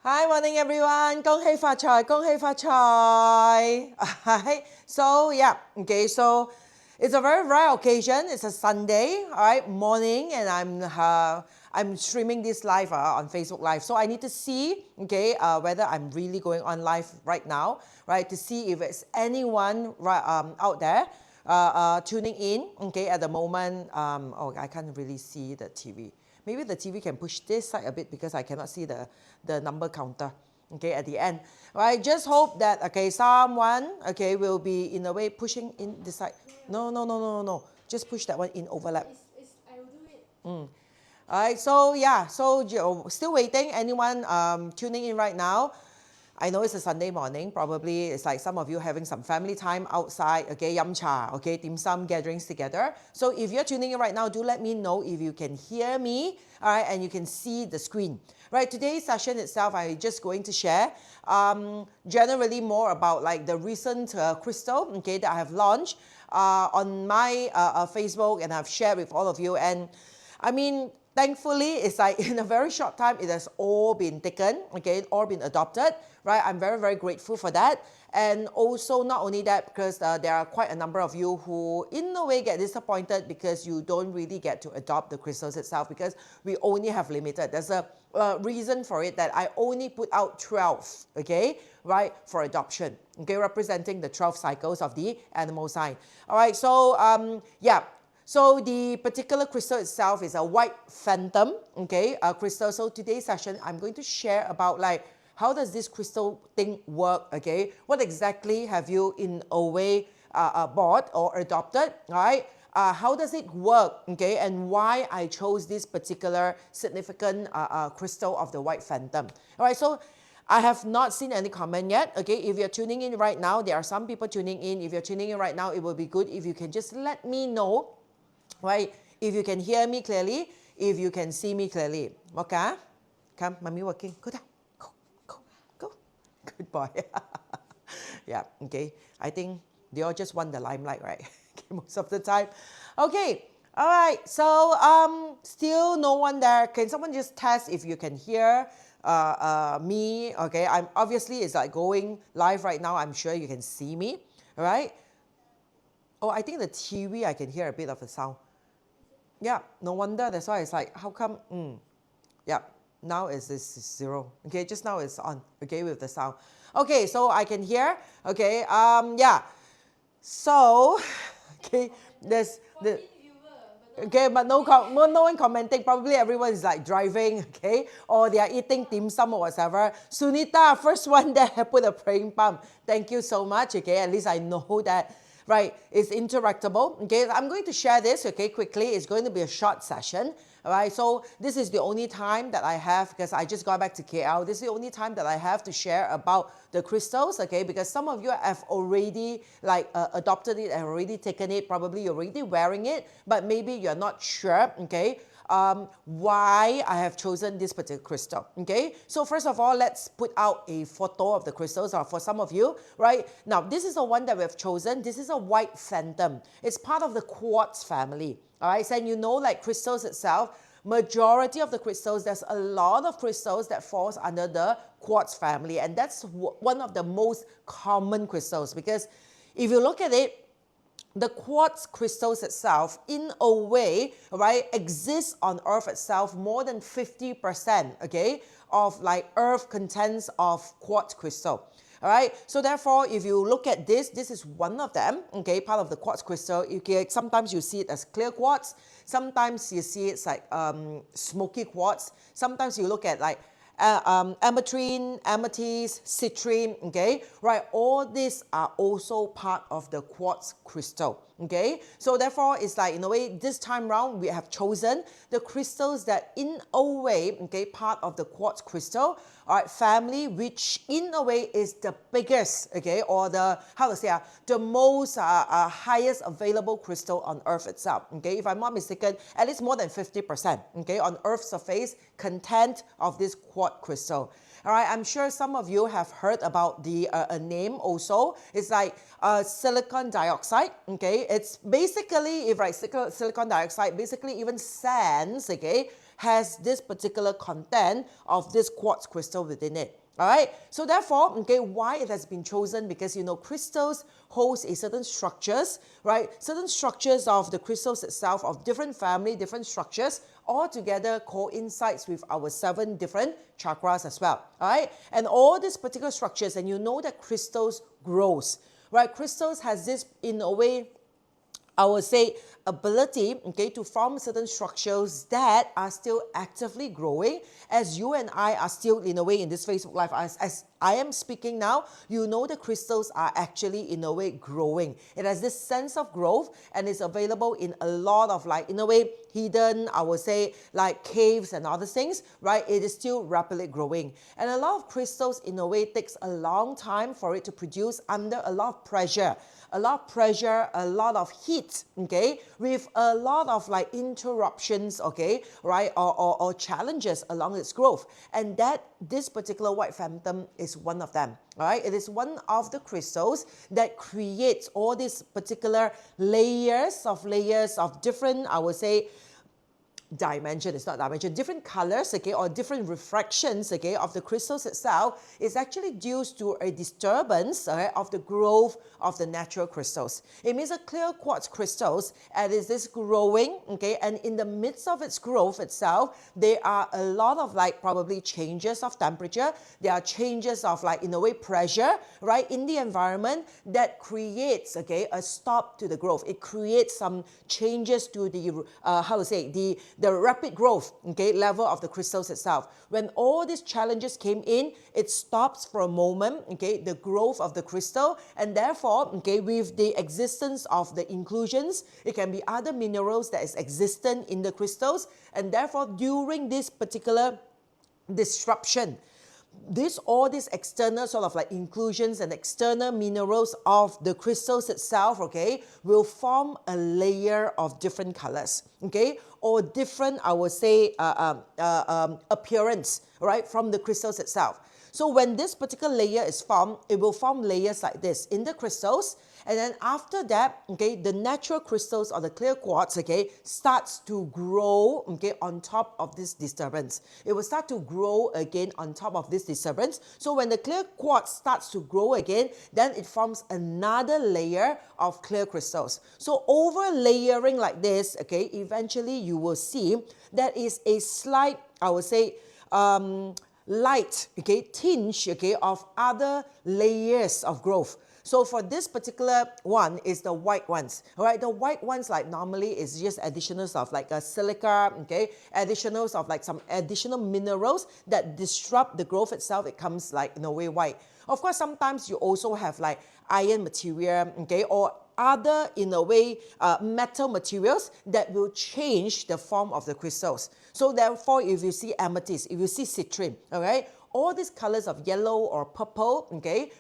Hi, morning everyone. 恭喜發財，恭喜發財. Alright, so yeah, okay, so it's a very rare occasion. It's a Sunday, alright, morning, and I'm streaming this live on Facebook Live. So I need to see, okay, whether I'm really going on live right now, right, to see if it's anyone out there tuning in, okay, at the moment. Oh, I can't really see the TV. Maybe the TV can push this side a bit because I cannot see the number counter, okay, at the end. All right, just hope that, okay, someone, okay, will be in a way pushing in this side. No. Just push that one in, overlap. I will do it. All right, so yeah, so still waiting. Anyone tuning in right now? I know it's a Sunday morning. Probably it's like some of you having some family time outside, okay, yum cha, okay, dim sum gatherings together. So if you're tuning in right now, do let me know if you can hear me, all right, and you can see the screen. Right, today's session itself, I'm just going to share generally more about like the recent crystal, okay, that I have launched on my Facebook, and I've shared with all of you. And I mean, thankfully, it's like in a very short time, it has all been taken, okay, all been adopted, right? I'm very, very grateful for that. And also, not only that, because there are quite a number of you who, in a way, get disappointed because you don't really get to adopt the crystals itself because we only have limited. There's a reason for it that I only put out 12, okay, right, for adoption, okay, representing the 12 cycles of the animal sign. All right, so, yeah. So the particular crystal itself is a white phantom, okay, crystal. So today's session, I'm going to share about like, how does this crystal thing work, okay? What exactly have you in a way bought or adopted, right? How does it work, okay? And why I chose this particular significant crystal of the white phantom. All right, so I have not seen any comment yet, okay? If you're tuning in right now, there are some people tuning in. If you're tuning in right now, it will be good if you can just let me know, right? If you can hear me clearly, if you can see me clearly. Okay? Come, mommy working. Go down. Go. Good boy. Yeah, okay. I think they all just want the limelight, right? Okay, most of the time. Okay. All right. So, still no one there. Can someone just test if you can hear me? Okay. I'm obviously it's like going live right now. I'm sure you can see me. All right. Oh, I think the TV, I can hear a bit of the sound. Yeah, no wonder. That's why it's like, how come? Yeah, now it's 0. Okay, just now it's on. Okay, with the sound. Okay, so I can hear. Okay, yeah. So, okay, there's the. Okay, but no one commenting. Probably everyone is like driving, okay, or they are eating dim sum or whatever. Sunita, first one there, put a praying palm. Thank you so much. Okay, at least I know that. Right, it's interactable. Okay, I'm going to share this, okay, quickly. It's going to be a short session. All right, so this is the only time that I have, because I just got back to KL. This is the only time that I have to share about the crystals, okay, because some of you have already like adopted it and already taken it. Probably you're already wearing it, but maybe you're not sure, okay, why I have chosen this particular crystal, okay? So first of all, let's put out a photo of the crystals for some of you, right? Now, this is the one that we have chosen. This is a white phantom. It's part of the quartz family, all right? So you know, like crystals itself, majority of the crystals, there's a lot of crystals that falls under the quartz family, and that's one of the most common crystals, because if you look at it, the quartz crystals itself, in a way, right, exists on Earth itself more than 50%, okay, of like Earth contents of quartz crystal. All right, so therefore, if you look at this, this is one of them, okay, part of the quartz crystal. Sometimes you see it as clear quartz, sometimes you see it's like smoky quartz, sometimes you look at like ametrine, amethyst, citrine, okay, right? All these are also part of the quartz crystal, okay? So therefore, it's like, in a way, this time round, we have chosen the crystals that, in a way, okay, part of the quartz crystal, all right, family, which in a way is the biggest, okay, or the, how to say, the most highest available crystal on Earth itself, okay? If I'm not mistaken, at least more than 50%, okay, on Earth's surface, content of this quartz crystal. All right, I'm sure some of you have heard about the a name also. It's like silicon dioxide, okay? It's basically, if silicon dioxide, basically even sands, okay, has this particular content of this quartz crystal within it. All right, so therefore, okay, why it has been chosen, because you know crystals holds a certain structures, right? Certain structures of the crystals itself of different family, different structures, all together coincides with our 7 different chakras as well. All right, and all these particular structures, and you know that crystals grows, right? Crystals has this, in a way, I would say, ability, okay, to form certain structures that are still actively growing as you and I are still, in a way, in this Facebook Live. As I am speaking now, you know the crystals are actually, in a way, growing. It has this sense of growth and is available in a lot of, like, in a way, hidden, I would say, like caves and other things, right? It is still rapidly growing. And a lot of crystals, in a way, takes a long time for it to produce under a lot of pressure. A lot of pressure, a lot of heat, okay, with a lot of like interruptions, okay, right, or challenges along its growth. And that this particular white phantom is one of them, all right? It is one of the crystals that creates all these particular layers of different, I would say, different colors, okay, or different refractions, okay, of the crystals itself is actually due to a disturbance, okay, of the growth of the natural crystals. It means a clear quartz crystals, and is this growing, okay, and in the midst of its growth itself, there are a lot of like probably changes of temperature, there are changes of like, in a way, pressure, right, in the environment that creates, okay, a stop to the growth. It creates some changes to the, the rapid growth, okay, level of the crystals itself. When all these challenges came in, it stops for a moment, okay, the growth of the crystal, and therefore, okay, with the existence of the inclusions, it can be other minerals that is existent in the crystals, and therefore, during this particular disruption, all these external sort of like inclusions and external minerals of the crystals itself, okay, will form a layer of different colors, okay, or different, I would say, appearance, right, from the crystals itself. So when this particular layer is formed, it will form layers like this in the crystals. And then after that, okay, the natural crystals or the clear quartz, okay, starts to grow, okay, on top of this disturbance. It will start to grow again on top of this disturbance. So when the clear quartz starts to grow again, then it forms another layer of clear crystals. So over layering like this, okay, eventually you will see that is a slight, I would say, light, okay, tinge, okay, of other layers of growth. So for this particular one is the white ones, all right? The white ones, like normally is just additionals of like a silica, okay? Additionals of like some additional minerals that disrupt the growth itself. It comes like in a way white. Of course, sometimes you also have like iron material, okay? Or other, in a way, metal materials that will change the form of the crystals. So therefore, if you see amethyst, if you see citrine, all right? All these colors of yellow or purple, okay?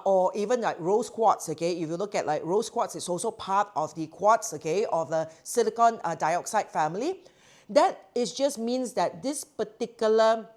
Or even like rose quartz, okay? If you look at like rose quartz, it's also part of the quartz, okay, of the silicon dioxide family. That is just means that this particular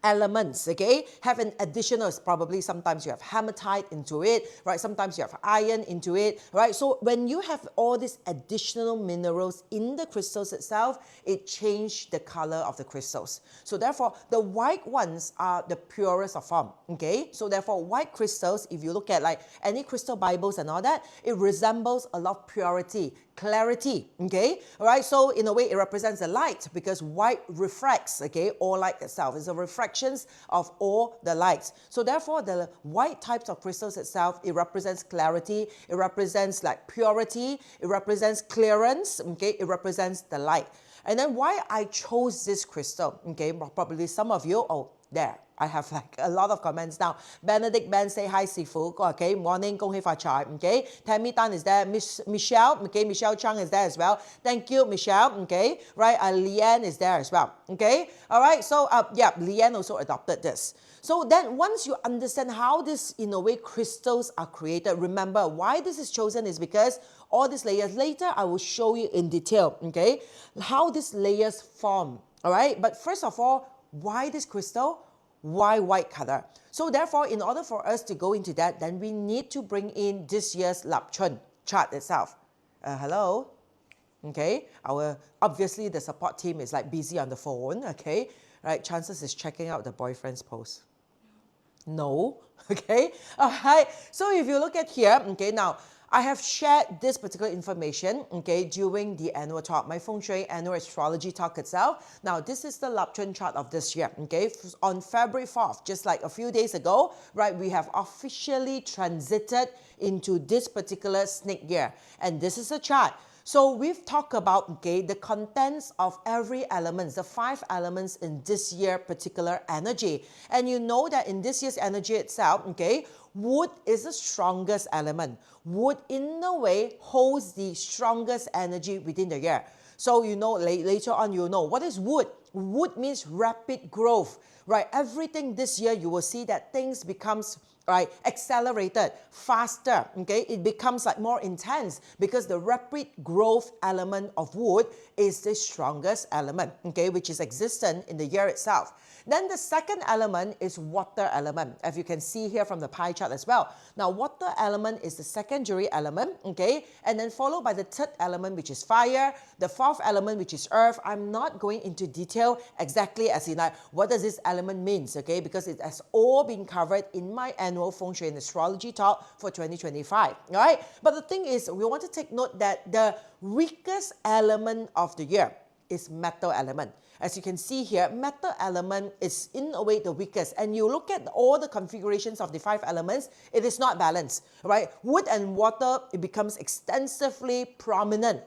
elements, okay, have an additional, probably sometimes you have hematite into it, right? Sometimes you have iron into it, right? So when you have all these additional minerals in the crystals itself, it changes the color of the crystals. So therefore, the white ones are the purest of form, okay? So therefore, white crystals, if you look at like any crystal Bibles and all that, it resembles a lot of purity, clarity, okay? All right, so in a way, it represents the light because white refracts, okay, all light itself. It's a reflections of all the lights. So therefore, the white types of crystals itself, it represents clarity, it represents like purity, it represents clearance, okay, it represents the light. And then why I chose this crystal, okay, probably some of you, oh, there, I have like a lot of comments now. Benedict Ben say hi, Sifu. Okay, morning, Gong Hei Fa Chai. Okay, Tammy Tan is there. Michelle, okay, Michelle Chang is there as well. Thank you, Michelle. Okay, right. Leanne is there as well. Okay, all right. So, yeah, Leanne also adopted this. So then once you understand how this, in a way, crystals are created, remember why this is chosen is because all these layers, later I will show you in detail, okay, how these layers form, all right? But first of all, why this crystal? Why white color? So therefore, in order for us to go into that, then we need to bring in this year's Lap Chun chart itself. Hello? okay? Obviously the support team is like busy on the phone, okay? Right, chances is checking out the boyfriend's post. No, okay? All right, so if you look at here, okay, now I have shared this particular information, okay, during the annual talk, my Feng Shui annual astrology talk itself. Now, this is the Lapchun chart of this year, okay? On February 4th, just like a few days ago, right, we have officially transited into this particular snake year. And this is a chart. So we've talked about, okay, the contents of every element, the 5 elements in this year particular energy. And you know that in this year's energy itself, okay, wood is the strongest element. Wood in a way holds the strongest energy within the year. So you know, later on you'll know what is wood. Wood means rapid growth, right? Everything this year you will see that things becomes right, accelerated, faster, okay? It becomes like more intense because the rapid growth element of wood is the strongest element, okay, which is existent in the year itself. Then the second element is water element, as you can see here from the pie chart as well. Now, water element is the secondary element, okay, and then followed by the third element, which is fire, the fourth element, which is earth. I'm not going into detail exactly as in like, what does this element means, okay, because it has all been covered in my annual Feng Shui and Astrology talk for 2025, all right? But the thing is, we want to take note that the weakest element of the year is metal element. As you can see here, metal element is in a way the weakest. And you look at all the configurations of the 5 elements, it is not balanced, right? Wood and water, it becomes extensively prominent.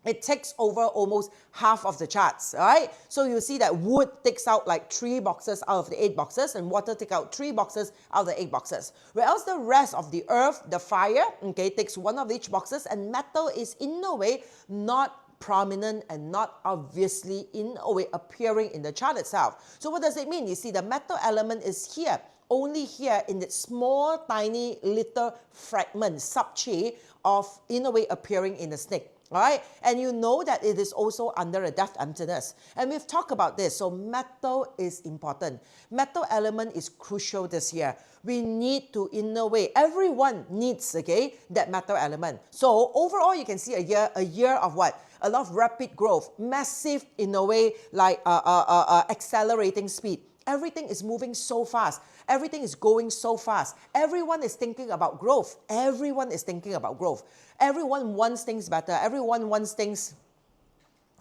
It takes over almost half of the charts, all right? So you see that wood takes out like 3 boxes out of the 8 boxes and water takes out 3 boxes out of the 8 boxes. Whereas the rest of the earth, the fire, okay, takes 1 of each boxes, and metal is in a way not prominent and not obviously in a way appearing in the chart itself. So what does it mean? You see the metal element is here, only here in the small tiny little fragment, sub-chi of in a way appearing in the snake. All right, and you know that it is also under a depth emptiness. And we've talked about this. So metal is important. Metal element is crucial this year. We need to, in a way, everyone needs, okay, that metal element. So overall, you can see a year of what? A lot of rapid growth, massive, in a way, like accelerating speed. Everything is moving so fast. Everything is going so fast. Everyone is thinking about growth. Everyone is thinking about growth. Everyone wants things better. Everyone wants things...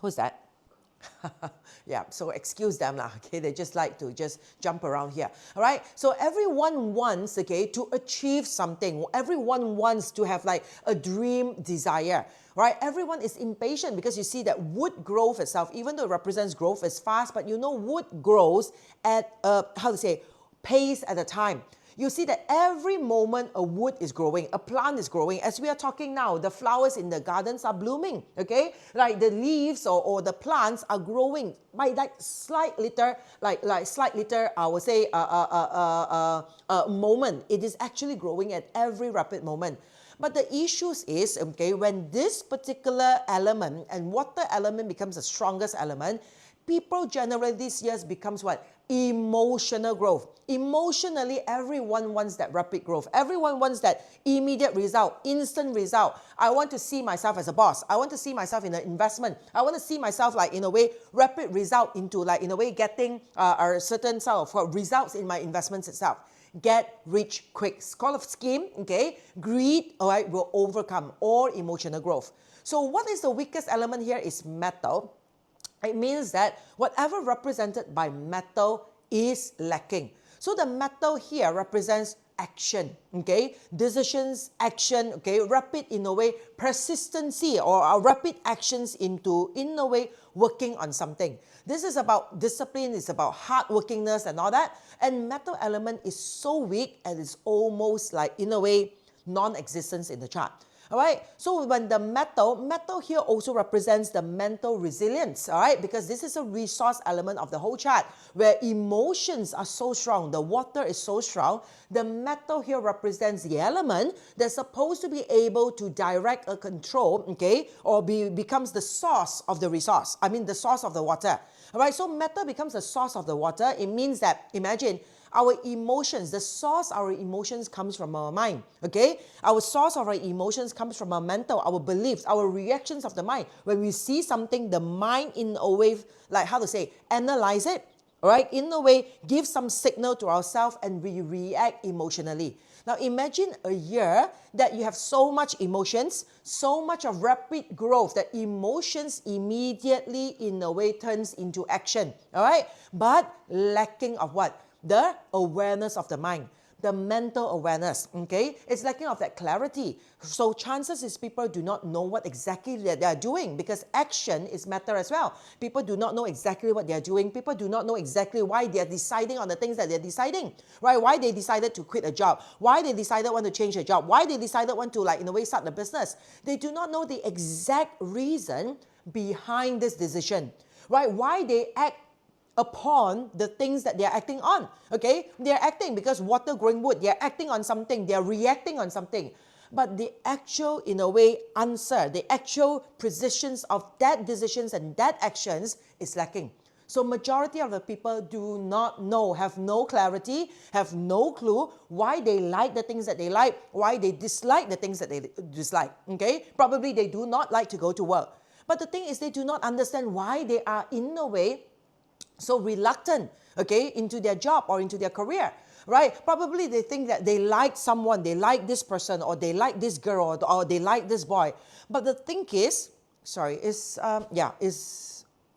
Who's that? Yeah, so excuse them lah, okay? They just like to just jump around here, all right? So everyone wants, okay, to achieve something. Everyone wants to have like a dream desire, right? Everyone is impatient because you see that wood growth itself, even though it represents growth, is fast, but you know wood grows at pace at a time. You see that every moment a wood is growing, a plant is growing. As we are talking now, the flowers in the gardens are blooming, okay? Like the leaves or the plants are growing by like slight little, I would say, moment. It is actually growing at every rapid moment. But the issue is, okay, when this particular element and water element becomes the strongest element, people generally these years becomes what? Emotional growth. Emotionally, everyone wants that rapid growth. Everyone wants that immediate result, instant result. I want to see myself as a boss. I want to see myself in an investment. I want to see myself like in a way, rapid result into like in a way getting a certain sort of results in my investments itself. Get rich quick sort of scheme, okay? Greed, all right, will overcome all emotional growth. So what is the weakest element here is metal. It means that whatever represented by metal is lacking. So the metal here represents action, okay? Decisions, action, okay? Rapid, in a way, persistency or rapid actions into, in a way, working on something. This is about discipline, it's about hardworkingness and all that. And metal element is so weak and it's almost like, in a way, non-existence in the chart. All right, so when the metal here also represents the mental resilience, all right, because this is a resource element of the whole chart where emotions are so strong, the water is so strong, the metal here represents the element that's supposed to be able to direct or control, okay, or becomes the source of the resource, the source of the water. All right, so metal becomes the source of the water. It means that, imagine, Our emotions, the source of our emotions comes from our mind, okay? Our source of our emotions comes from our mental, our beliefs, our reactions of the mind. When we see something, the mind in a way, like how to say, analyze it, all right? In a way, give some signal to ourselves and we react emotionally. Now imagine a year that you have so much emotions, so much of rapid growth that emotions immediately in a way turns into action, all right? But lacking of what? The awareness of the mind, the mental awareness, okay? It's lacking of that clarity. So chances is people do not know what exactly they are doing because action is matter as well. People do not know exactly what they are doing. People do not know exactly why they are deciding on the things that they're deciding, right? Why they decided to quit a job, why they decided want to change a job, why they decided want to in a way start a business. They do not know the exact reason behind this decision, right? Why they act upon the things that they're acting on, okay? They're acting because water growing wood. They're acting on something. They're reacting on something. But the actual, in a way, answer, the actual precisions of that decisions and that actions is lacking. So majority of the people do not know, have no clarity, have no clue why they like the things that they like, why they dislike the things that they dislike, okay? Probably they do not like to go to work. But the thing is they do not understand why they are, in a way, so reluctant, okay, into their job or into their career, right? Probably they think that they like someone, they like this person, or they like this girl, or they like this boy. But the thing is, sorry, is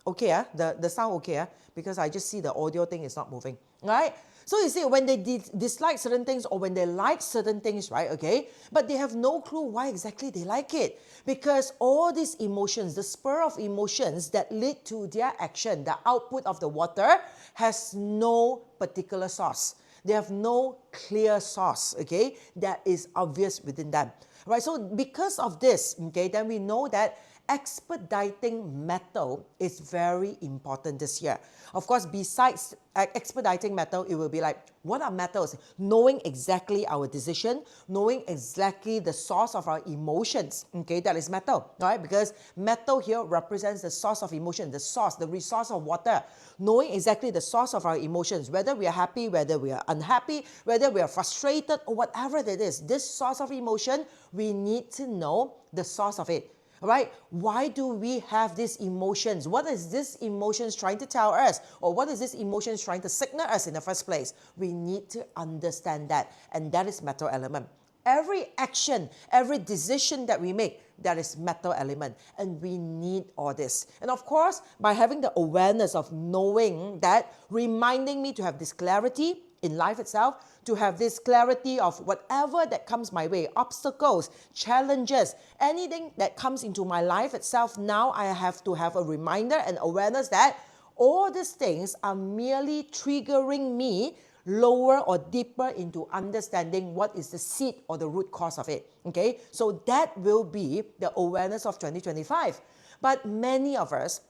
okay, the sound okay, because I just see the audio thing is not moving, right? So you see, when they dislike certain things or when they like certain things, right, okay, but they have no clue why exactly they like it. Because all these emotions, the spur of emotions that lead to their action, the output of the water, has no particular source. They have no clear source, okay, that is obvious within them. Right, so because of this, okay, then we know that expediting metal is very important this year. Of course, besides expediting metal, it will be like, what are metals? Knowing exactly our decision, knowing exactly the source of our emotions, okay, that is metal, right? Because metal here represents the source of emotion, the source, the resource of water. Knowing exactly the source of our emotions, whether we are happy, whether we are unhappy, whether we are frustrated, or whatever it is, this source of emotion, we need to know the source of it. Right? Why do we have these emotions? What is this emotions trying to tell us? Or what is this emotions trying to signal us in the first place? We need to understand that. And that is metal element. Every action, every decision that we make, that is metal element. And we need all this. And of course, by having the awareness of knowing that, reminding me to have this clarity in life itself, to have this clarity of whatever that comes my way, obstacles, challenges, anything that comes into my life itself, now I have to have a reminder and awareness that all these things are merely triggering me lower or deeper into understanding what is the seed or the root cause of it, okay? So that will be the awareness of 2025. But many of us,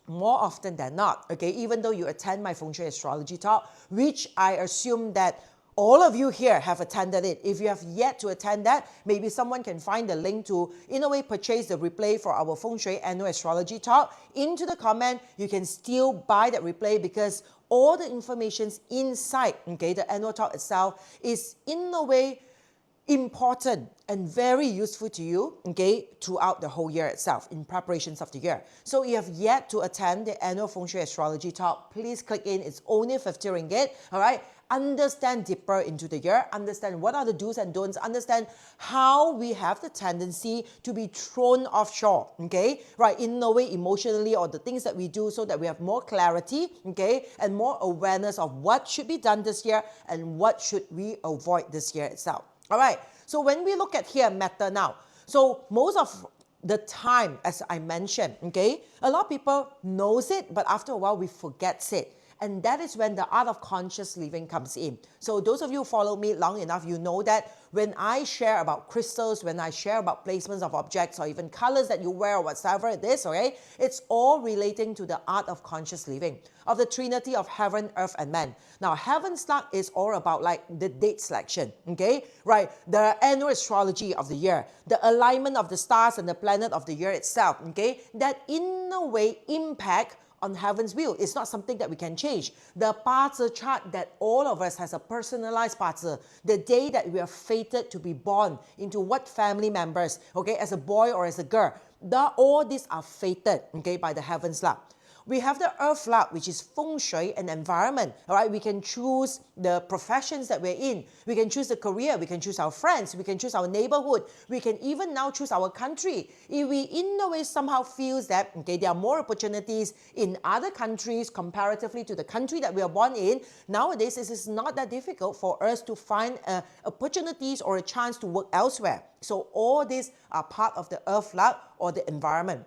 more often than not, okay, even though you attend my Feng Shui Astrology talk, which I assume that all of you here have attended it. If you have yet to attend that, maybe someone can find the link to, in a way, purchase the replay for our Feng Shui Annual Astrology talk. Into the comment, you can still buy that replay because all the information's inside, okay, the annual talk itself is, in a way, important and very useful to you, okay, throughout the whole year itself, in preparations of the year. So if you have yet to attend the annual Feng Shui Astrology talk, please click in. It's only 50 ringgit, all right? Understand deeper into the year, understand what are the do's and don'ts, understand how we have the tendency to be thrown offshore, okay? Right, in a way emotionally, or the things that we do, so that we have more clarity, okay? And more awareness of what should be done this year and what should we avoid this year itself. All right, so when we look at here matter now, so most of the time, as I mentioned, okay, a lot of people knows it, but after a while we forget it. And that is when the art of conscious living comes in. So those of you who follow me long enough, you know that when I share about crystals, when I share about placements of objects or even colors that you wear or whatever it is, okay, it's all relating to the art of conscious living, of the trinity of heaven, earth, and man. Now, heaven's luck is all about like the date selection, okay, right? The annual astrology of the year, the alignment of the stars and the planet of the year itself, okay, that in a way impact on heaven's will. It's not something that we can change. The 八字 chart that all of us has a personalized 八字, the day that we are fated to be born into what family members, okay, as a boy or as a girl, all these are fated, okay, by the heavens lah. We have the earth luck, which is feng shui and environment. All right, we can choose the professions that we're in. We can choose the career. We can choose our friends. We can choose our neighborhood. We can even now choose our country. If we in a way somehow feels that, okay, there are more opportunities in other countries comparatively to the country that we are born in, nowadays it is not that difficult for us to find opportunities or a chance to work elsewhere. So all these are part of the earth luck or the environment.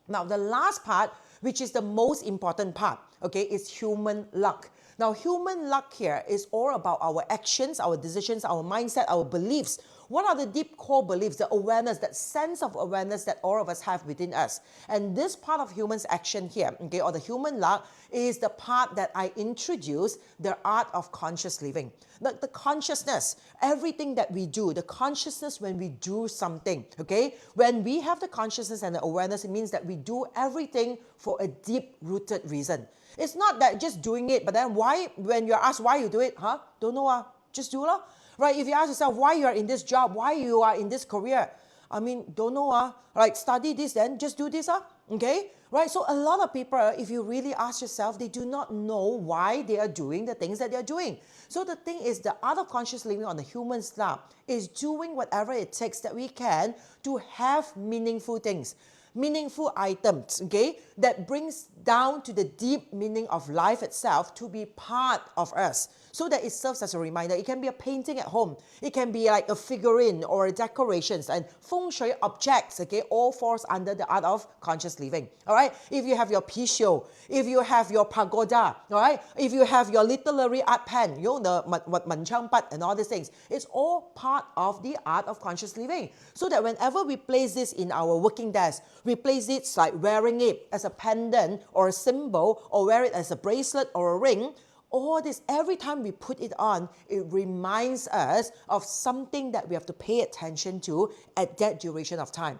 Now the last part, which is the most important part, okay, is human luck. Now, human luck here is all about our actions, our decisions, our mindset, our beliefs. What are the deep core beliefs, the awareness, that sense of awareness that all of us have within us? And this part of human's action here, okay, or the human luck, is the part that I introduce, the art of conscious living. The consciousness, everything that we do, the consciousness when we do something, okay? When we have the consciousness and the awareness, it means that we do everything for a deep-rooted reason. It's not that just doing it, but then why, when you're asked why you do it, don't know, just do it. Right? If you ask yourself why you are in this job, why you are in this career, I mean, don't know, like study this, then just do this, okay? Right? So a lot of people, if you really ask yourself, they do not know why they are doing the things that they are doing. So the thing is, the art of conscious living on the human slab is doing whatever it takes that we can to have meaningful things, meaningful items, okay, that brings down to the deep meaning of life itself to be part of us, so that it serves as a reminder. It can be a painting at home, it can be like a figurine or a decorations, and feng shui objects, okay, all falls under the art of conscious living. All right, if you have your pisho, if you have your pagoda, all right, if you have your literary art pen, you know, the manchang pat and all these things, it's all part of the art of conscious living. So that whenever we place this in our working desk, we place it like wearing it as a pendant or a symbol, or wear it as a bracelet or a ring, all this, every time we put it on, it reminds us of something that we have to pay attention to at that duration of time.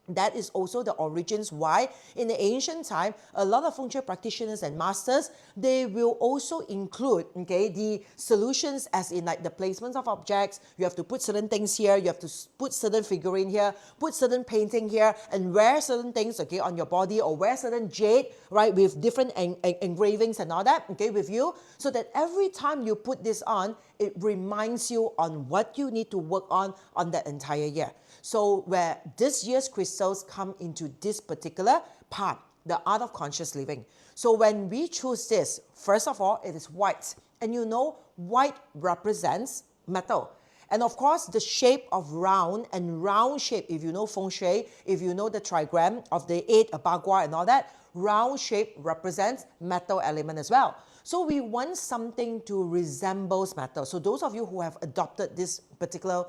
That is also the origins why in the ancient time, a lot of feng shui practitioners and masters, they will also include, okay, the solutions as in like the placements of objects. You have to put certain things here, you have to put certain figurine here, put certain painting here, and wear certain things, okay, on your body, or wear certain jade, right, with different engravings and all that, okay, with you, so that every time you put this on, it reminds you on what you need to work on that entire year. So where this year's crystals come into this particular part, the art of conscious living. So when we choose this, first of all, it is white. And you know, white represents metal. And of course, the shape of round and round shape, if you know feng shui, if you know the trigram of the 8 bagua and all that, round shape represents metal element as well. So we want something to resemble metal. So those of you who have adopted this particular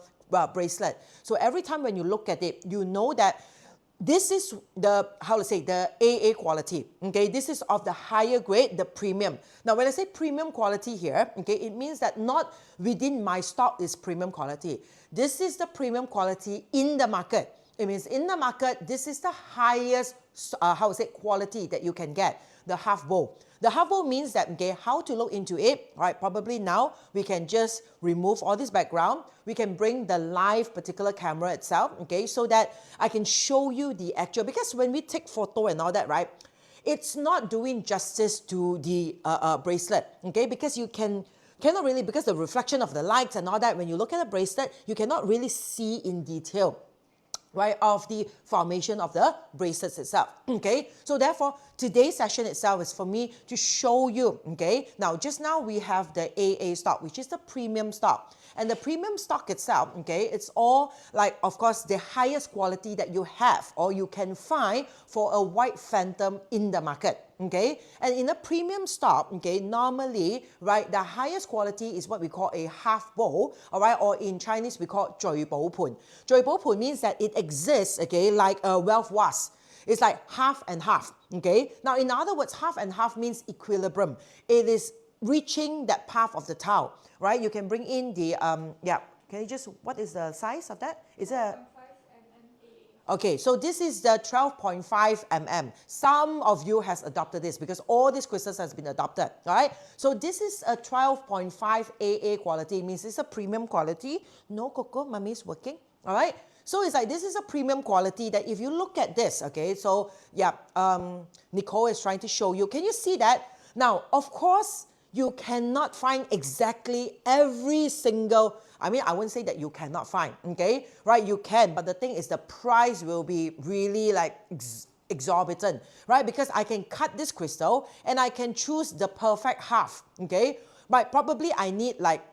bracelet, so every time when you look at it, you know that this is the, how to say, the AA quality, okay? This is of the higher grade, the premium. Now, when I say premium quality here, okay, it means that not within my stock is premium quality. This is the premium quality in the market. It means in the market, this is the highest, how to say, quality that you can get, the half bowl. The half bowl means that, okay, how to look into it, right? Probably now we can just remove all this background. We can bring the live particular camera itself, okay, so that I can show you the actual, because when we take photo and all that, right, it's not doing justice to the bracelet, okay, because you cannot really, because the reflection of the lights and all that, when you look at the bracelet, you cannot really see in detail, right, of the formation of the bracelets itself, okay? So therefore, today's session itself is for me to show you, okay? Now, just now we have the AA stock, which is the premium stock. And the premium stock itself, okay, it's all like, of course, the highest quality that you have or you can find for a white phantom in the market, okay? And in a premium stock, okay, normally, right, the highest quality is what we call a half bowl, all right, or in Chinese we call 聚寶盤. 聚寶盤 means that it exists, okay, like a wealth vase. It's like half and half, okay? Now, in other words, half and half means equilibrium. It is reaching that path of the Tao, right? You can bring in the, yeah, can you just, what is the size of that? Is it a Okay, so this is the 12.5 mm. Some of you has adopted this because all these crystals has been adopted, right? So this is a 12.5 AA quality, means it's a premium quality. No, Coco, mommy's working, all right? So it's like this is a premium quality that if you look at this, okay, so yeah, Nicole is trying to show you. Can you see that? Now, of course, you cannot find exactly every single, I mean, I wouldn't say that you cannot find, okay? Right, you can, but the thing is the price will be really like exorbitant, right? Because I can cut this crystal and I can choose the perfect half, okay? But probably I need like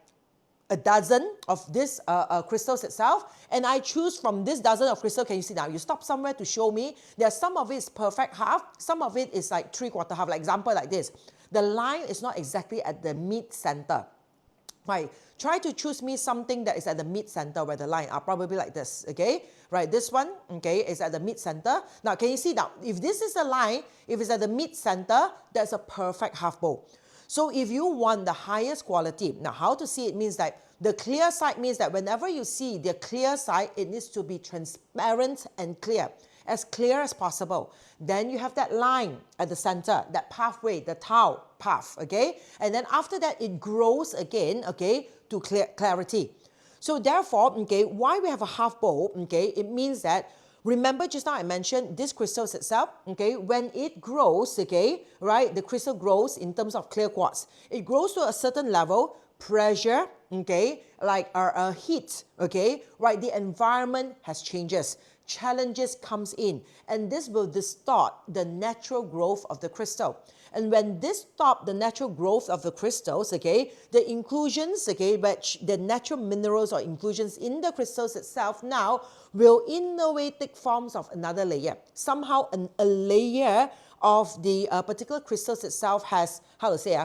a dozen of this crystals itself, and I choose from this dozen of crystal. Can you see now? You stop somewhere to show me. There's some of it is perfect half, some of it is like 3/4 half. Like example like this. The line is not exactly at the mid-center. Right, try to choose me something that is at the mid-center where the line are probably like this, okay? Right, this one, okay, is at the mid-center. Now, can you see now, if this is a line, if it's at the mid-center, that's a perfect half bowl. So if you want the highest quality, now how to see it means that the clear side means that whenever you see the clear side, it needs to be transparent and clear as possible. Then you have that line at the center, that pathway, the Tao path, okay? And then after that, it grows again, okay, to clarity. So therefore, okay, why we have a half bowl, okay, it means that, remember just now I mentioned this crystals itself, okay, when it grows, okay, right, the crystal grows in terms of clear quartz. It grows to a certain level, pressure, okay, like heat, okay, right, the environment has changes. Challenges comes in, and this will distort the natural growth of the crystal. And when this stops the natural growth of the crystals, okay, the inclusions, okay, which the natural minerals or inclusions in the crystals itself now will in a way take forms of another layer. Somehow a layer of the particular crystals itself has, how to say,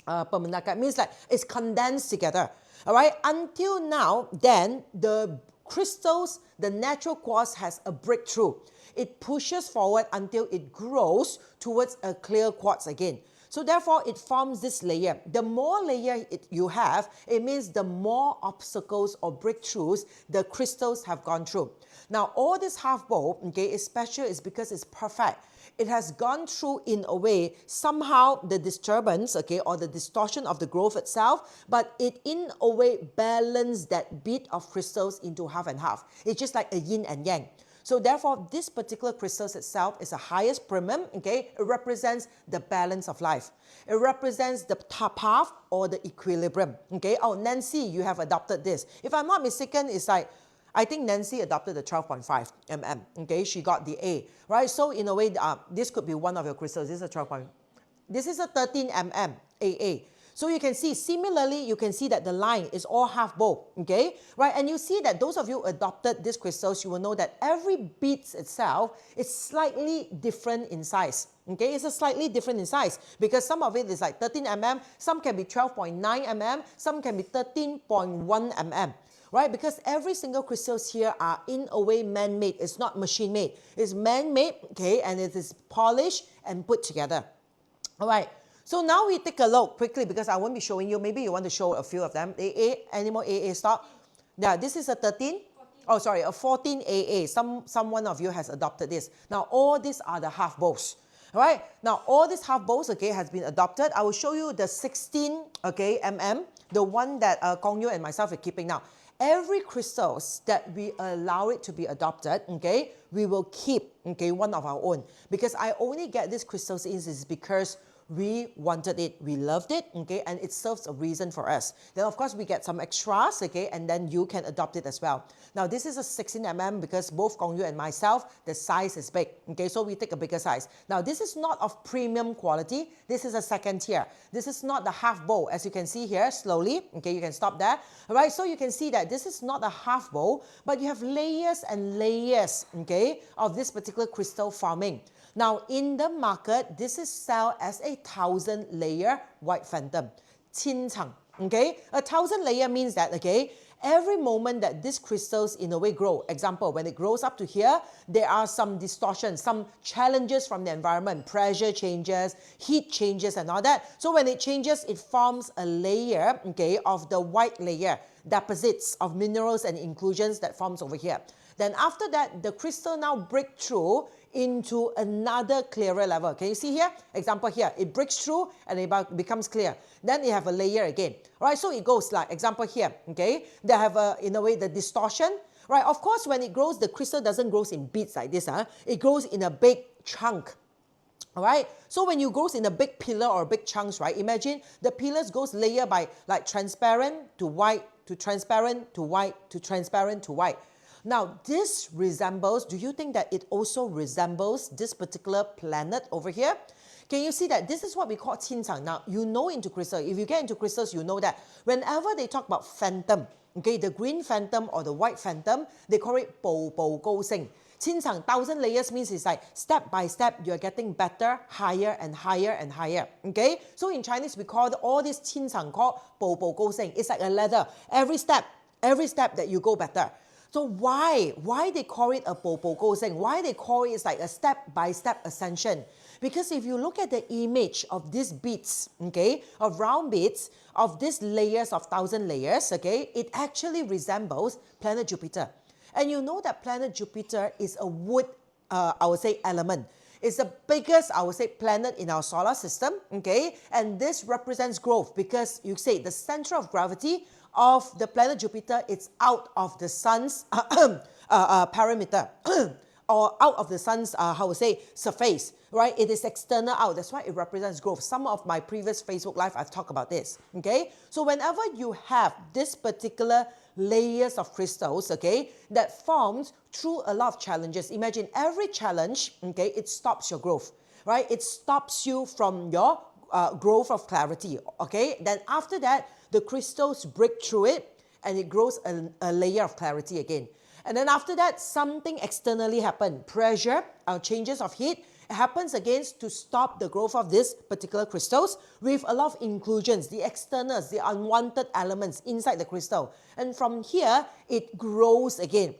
permanaka, means like it's condensed together. All right, until now, then the crystals, the natural quartz has a breakthrough. It pushes forward until it grows towards a clear quartz again. So therefore, it forms this layer. The more layer you have, it means the more obstacles or breakthroughs the crystals have gone through. Now, all this half bowl, okay, is special is because it's perfect. It has gone through in a way, somehow the disturbance, okay, or the distortion of the growth itself, but it in a way balanced that bit of crystals into half and half. It's just like a yin and yang. So therefore, this particular crystals itself is the highest premium, okay? It represents the balance of life. It represents the path or the equilibrium, okay? Oh, Nancy, you have adopted this. If I'm not mistaken, it's like, I think Nancy adopted the 12.5 mm, okay? She got the A, right? So in a way, this could be one of your crystals. This is a 12. This is a 13 mm AA. So you can see, similarly, you can see that the line is all half bowl, okay? Right, and you see that those of you adopted these crystals, you will know that every bead itself is slightly different in size, okay? It's a slightly different in size because some of it is like 13 mm, some can be 12.9 mm, some can be 13.1 mm. Right, because every single crystals here are in a way man-made. It's not machine-made. It's man-made, okay, and it is polished and put together. All right, so now we take a look quickly because I won't be showing you. Maybe you want to show a few of them. AA, any more AA stock? Yeah, this is a 13. 14. Oh, sorry, a 14 AA. Someone of you has adopted this. Now, all these are the half bowls. All right, now all these half bowls, okay, has been adopted. I will show you the 16, okay, mm, the one that Kong Yu and myself are keeping now. Every crystals that we allow it to be adopted, okay, we will keep, okay, one of our own. Because I only get these crystals in is because we wanted it, we loved it, okay, and it serves a reason for us. Then of course we get some extras, okay, and then you can adopt it as well. Now this is a 16 mm because both Kong Yu and myself, the size is big, okay, so we take a bigger size. Now this is not of premium quality, this is a second tier. This is not the half bowl, as you can see here, slowly, okay, you can stop there. All right, so you can see that this is not a half bowl, but you have layers and layers, okay, of this particular crystal forming. Now, in the market, this is sold as a 1,000 layer white phantom, 千层, okay? 1,000 layer means that, okay, every moment that these crystals in a way grow, example, when it grows up to here, there are some distortions, some challenges from the environment, pressure changes, heat changes and all that. So when it changes, it forms a layer, okay, of the white layer, deposits of minerals and inclusions that forms over here. Then after that, the crystal now breaks through into another clearer level. Can you see here? Example here, it breaks through and it becomes clear. Then you have a layer again. All right, so it goes like, example here, okay? They have, in a way, the distortion. Right, of course, when it grows, the crystal doesn't grow in bits like this. It grows in a big chunk. All right, so when you grows in a big pillar or big chunks, right, imagine the pillars goes layer by like transparent to white to transparent to white to transparent to white. Now, this resembles, do you think that it also resembles this particular planet over here? Can you see that this is what we call 清场? Now, you know into crystal, if you get into crystals, you know that whenever they talk about phantom, okay, the green phantom or the white phantom, they call it 步步高升. 清场, 1,000 layers means it's like step by step, you're getting better, higher and higher and higher. Okay? So in Chinese, we call all this 清场 called 步步高升. It's like a ladder. Every step that you go better. So why they call it a 步步高升? Why they call it like a step by step ascension? Because if you look at the image of these beads, okay, of round beads, of these layers of 1,000 layers, okay, it actually resembles planet Jupiter. And you know that planet Jupiter is a wood, I would say, element. It's the biggest, I would say, planet in our solar system, okay? And this represents growth because you say the center of gravity of the planet Jupiter, it's out of the sun's perimeter or out of the sun's, how would say, surface, right? It is external out. That's why it represents growth. Some of my previous Facebook Live, I've talked about this, okay? So whenever you have this particular layers of crystals, okay, that forms through a lot of challenges. Imagine every challenge, okay, it stops your growth, right? It stops you from your growth of clarity, okay? Then after that, the crystals break through it and it grows a layer of clarity again. And then after that, something externally happens. Pressure, changes of heat, happens again to stop the growth of these particular crystals with a lot of inclusions, the externals, the unwanted elements inside the crystal. And from here, it grows again.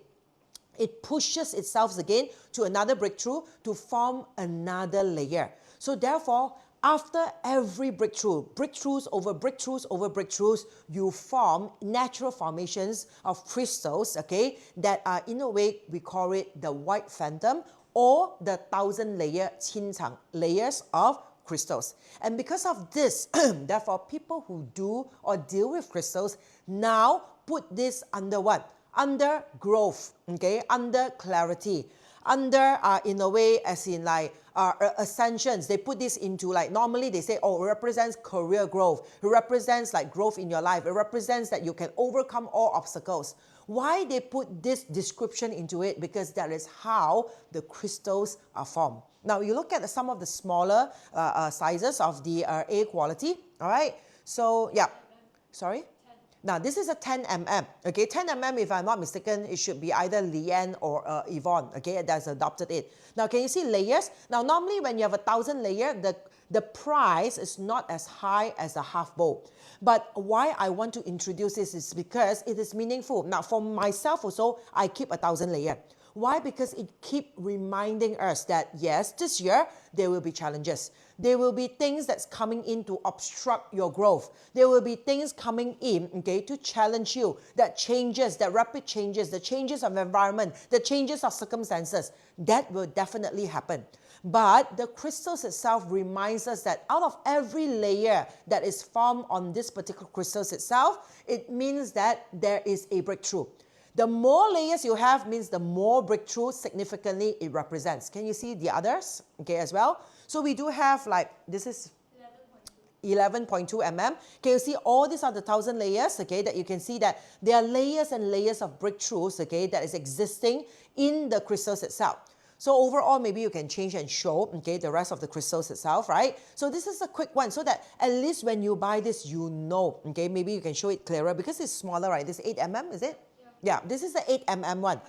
It pushes itself again to another breakthrough to form another layer. So therefore, after every breakthrough, breakthroughs over breakthroughs over breakthroughs, you form natural formations of crystals, okay, that are in a way, we call it the white phantom or the 1,000-layer 清场 layers of crystals. And because of this, therefore, people who do or deal with crystals now put this under what? Under growth, okay, under clarity, under, in a way, as in like ascensions. They put this into like, normally they say, oh, it represents career growth. It represents like growth in your life. It represents that you can overcome all obstacles. Why they put this description into it? Because that is how the crystals are formed. Now, you look at some of the smaller sizes of the A quality, all right? So, yeah, sorry? Now, this is a 10 mm, okay? 10 mm, if I'm not mistaken, it should be either Leanne or Yvonne, okay, that's adopted it. Now, can you see layers? Now, normally when you have 1,000 layer, the price is not as high as a half bowl. But why I want to introduce this is because it is meaningful. Now, for myself also, I keep 1,000 layer. Why? Because it keeps reminding us that, yes, this year, there will be challenges. There will be things that's coming in to obstruct your growth. There will be things coming in, okay, to challenge you, that changes, that rapid changes, the changes of environment, the changes of circumstances. That will definitely happen. But the crystals itself reminds us that out of every layer that is formed on this particular crystals itself, it means that there is a breakthrough. The more layers you have means the more breakthrough significantly it represents. Can you see the others? Okay, as well. So we do have like, this is 11.2 mm. Can you see all these are the 1,000 layers, okay, that you can see that there are layers and layers of breakthroughs, okay, that is existing in the crystals itself. So overall, maybe you can change and show, okay, the rest of the crystals itself, right? So this is a quick one so that at least when you buy this, you know, okay, maybe you can show it clearer because it's smaller, right? This is 8 mm, is it? Yeah, this is the 8 mm one.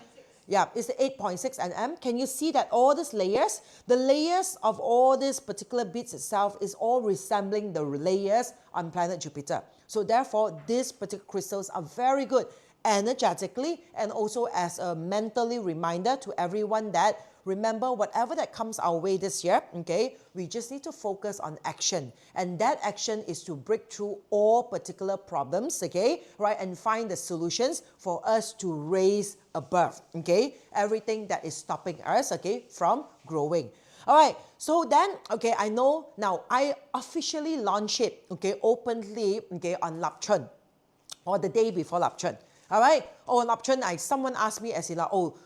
Yeah, it's the 8.6 mm. Can you see that all these layers, the layers of all these particular beads itself is all resembling the layers on planet Jupiter. So therefore, these particular crystals are very good energetically and also as a mentally reminder to everyone that remember, whatever that comes our way this year, okay, we just need to focus on action. And that action is to break through all particular problems, okay, right, and find the solutions for us to raise above, okay, everything that is stopping us, okay, from growing. All right, so then, okay, I know now I officially launch it, okay, openly, okay, on Lap Chun, or the day before Lap Chun. All right. Oh, Lap Chun, someone asked me as in, oh,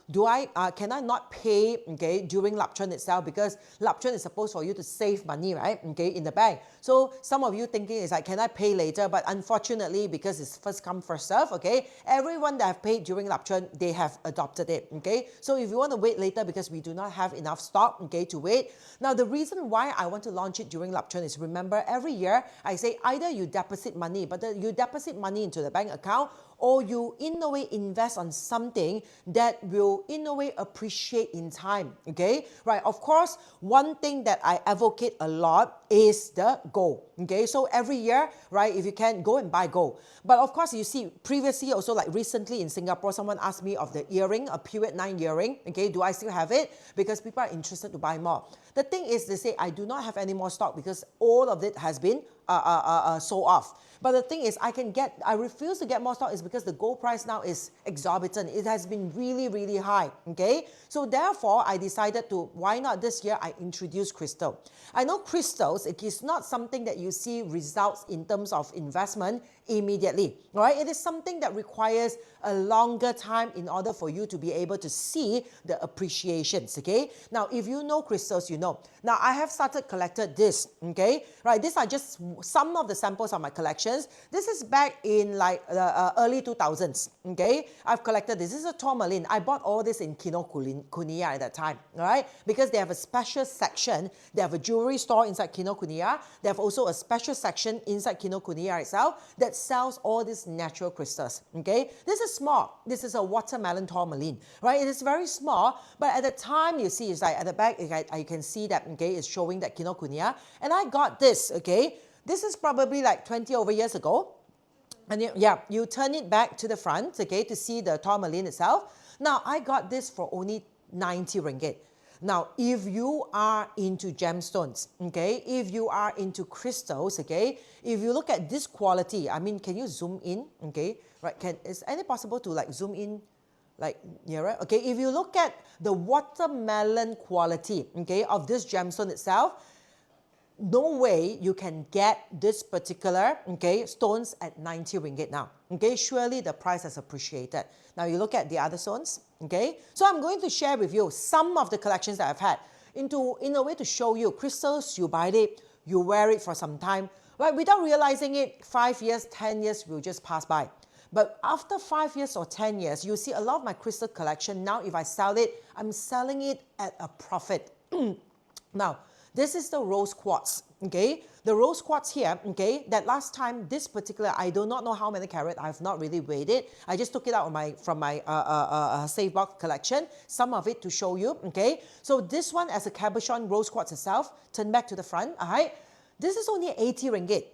can I not pay, okay, during Lap Chun itself, because Lap Chun is supposed for you to save money, right, okay, in the bank. So some of you thinking is like, can I pay later? But unfortunately, because it's first come, first serve, okay, everyone that have paid during Lap Chun, they have adopted it, okay. So if you want to wait later because we do not have enough stock, okay, to wait. Now, the reason why I want to launch it during Lap Chun is, remember, every year I say either you deposit money, but you deposit money into the bank account, or you in a way invest on something that will in a way appreciate in time, okay? Right, of course, one thing that I advocate a lot is the gold, okay? So every year, right, if you can, go and buy gold. But of course, you see, previously also, like recently in Singapore, someone asked me of the earring, a Period 9 earring, okay? Do I still have it? Because people are interested to buy more. The thing is, they say, I do not have any more stock because all of it has been sold off. But the thing is, I refuse to get more stock is because the gold price now is exorbitant. It has been really, really high, okay? So therefore, I decided to, why not this year I introduce crystal. I know crystals, it is not something that you see results in terms of investment immediately, right? It is something that requires a longer time in order for you to be able to see the appreciations, okay? Now, if you know crystals, you know. Now, I have started collected this, okay? Right, these are just some of the samples of my collections. This is back in like the early 2000s, okay? I've collected this. This is a tourmaline. I bought all this in Kinokuniya at that time, all right? Because they have a special section. They have a jewelry store inside Kinokuniya. They have also a special section inside Kinokuniya itself that sells all these natural crystals, okay? This is small. This is a watermelon tourmaline, right? It is very small, but at the time, you see, it's like at the back, you can see that, okay, it's showing that Kinokuniya. And I got this, okay? This is probably like 20 over years ago. And you turn it back to the front, okay, to see the tourmaline itself. Now, I got this for only 90 ringgit. Now, if you are into gemstones, okay, if you are into crystals, okay, if you look at this quality, I mean, can you zoom in, okay, right, is any possible to like zoom in like nearer? Okay, if you look at the watermelon quality, okay, of this gemstone itself, no way you can get this particular, okay, stones at 90 ringgit now. Okay, surely the price has appreciated. Now you look at the other stones, okay. So I'm going to share with you some of the collections that I've had in a way to show you crystals, you buy it, you wear it for some time, right? Without realizing it, 5 years, 10 years will just pass by. But after 5 years or 10 years, you see a lot of my crystal collection, now if I sell it, I'm selling it at a profit. Now, this is the rose quartz, okay? The rose quartz here, okay, that last time, this particular, I do not know how many carat, I have not really weighed it. I just took it out from my safe box collection, some of it to show you, okay? So this one as a cabochon rose quartz itself, turn back to the front, all right? This is only 80 ringgit.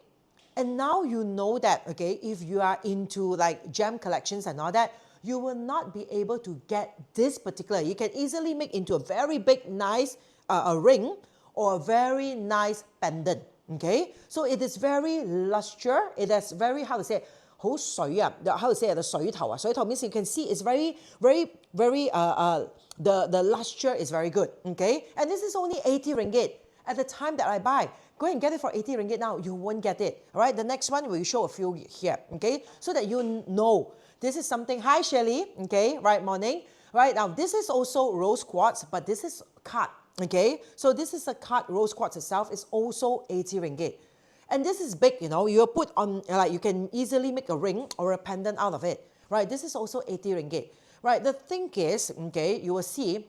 And now you know that, okay, if you are into like gem collections and all that, you will not be able to get this particular. You can easily make into a very big, nice ring, or a very nice pendant, okay? So it is very luster, it is very, how to say, 好水啊, how to say, the 水頭啊, 水頭 means you can see it's very, the luster is very good, okay? And this is only 80 ringgit at the time that I buy. Go and get it for 80 ringgit now, you won't get it, all right? The next one, we'll show a few here, okay? So that you know, this is something, hi Shirley, okay, right, morning. Right, now this is also rose quartz, but this is cut. Okay, so this is a cut rose quartz itself. It's also 80 ringgit. And this is big, you know, you put on, like you can easily make a ring or a pendant out of it. Right, this is also 80 ringgit. Right, the thing is, okay, you will see,